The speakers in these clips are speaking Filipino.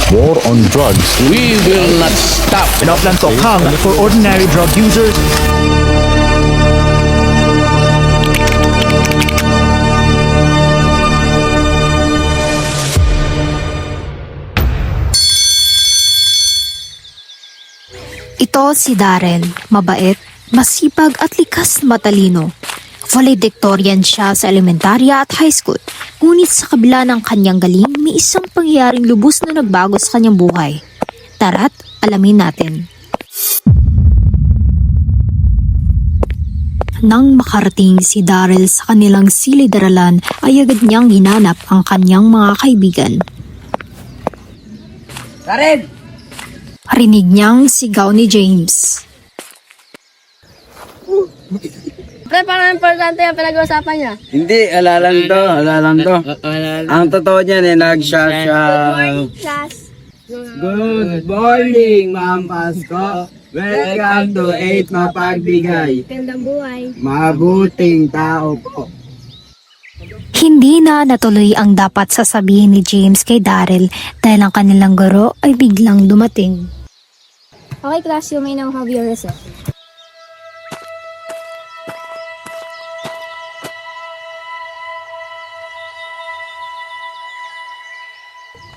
War on drugs. We will not stop. Pinaplan to hang for ordinary drug users. Ito si Darren, mabait, masipag at likas na matalino. Valedictorian siya sa elementarya at high school. Ngunit sa kabila ng kanyang galing, may isang pangyayaring lubos na nagbago sa kanyang buhay. Tara't alamin natin. Nang makarating si Daryl sa kanilang silid-aralan ay agad niyang hinanap ang kanyang mga kaibigan. Darren! Rinig niyang sigaw ni James. Pre, parang importante yung pinag-uusapan niya. Hindi, alalang to. Ang totoo niyan nag-shot siya. Class. Good morning, Ma'am Pasko. Welcome to 8 Mapagbigay. Gandang buhay. Mabuting tao po. Hindi na natuloy ang dapat sasabihin ni James kay Daryl dahil ang kanilang guro ay biglang dumating. Okay, class, you may now have your recess.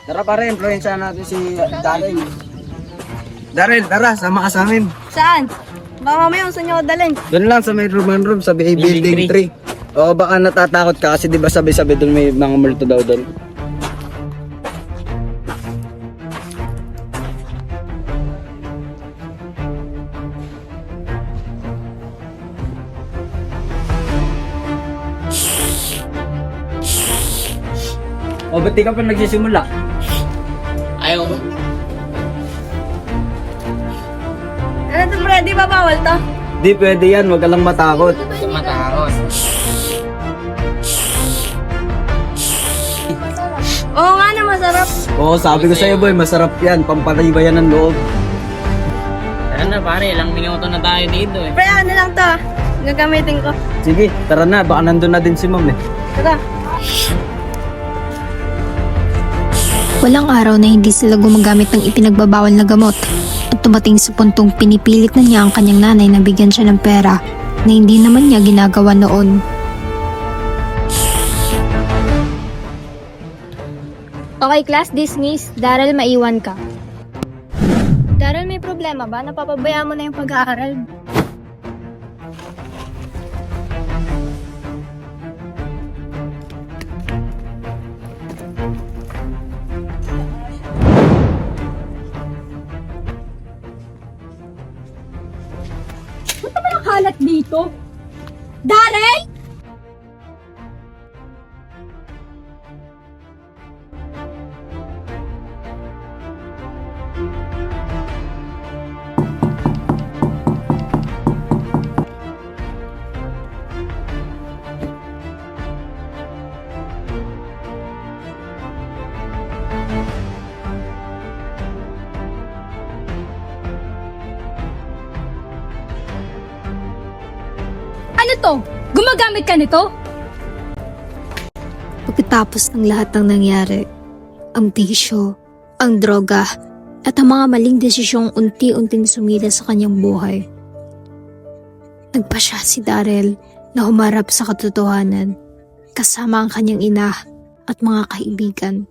Tara pa rin, influensya natin si Darren. Darren, tara, sama ka sa amin. Saan? Baka mamaya saan niyo ako dalhin. Doon lang sa may room sa BA Building 3. O baka natatakot ka kasi di ba sabi-sabi doon may mga multo daw doon. O ba't di ka pa nagsisimula? Ayaw mo. Ano to, pre? Di ba bawal to? Di pwede yan, wag ka lang matakot. Matakot. Oo nga na, masarap. Oo, sabi ko sa'yo boy, masarap yan, pampatibay yan ng loob. Tara na pare, ilang minuto na tayo dito eh. Pre, ano lang to? Gagamitin ko. Sige, tara na, baka nandun na din si ma'am eh. Tara. Walang araw na hindi sila gumagamit ng ipinagbabawal na gamot at tumating sa puntong pinipilit na niya ang kanyang nanay na bigyan siya ng pera na hindi naman niya ginagawa noon. Okay, class, dismiss. Daryl, maiwan ka. Daryl, may problema ba? Napapabayaan mo na yung pag-aaral. Ba't naman ang kalat dito? Daryl! Ano to? Gumagamit ka nito? Pagkatapos ng lahat ng nangyari, ang bisyo, ang droga, at ang mga maling desisyong unti-unting sumila sa kanyang buhay. Nagpasya si Daryl na humarap sa katotohanan kasama ang kanyang ina at mga kaibigan.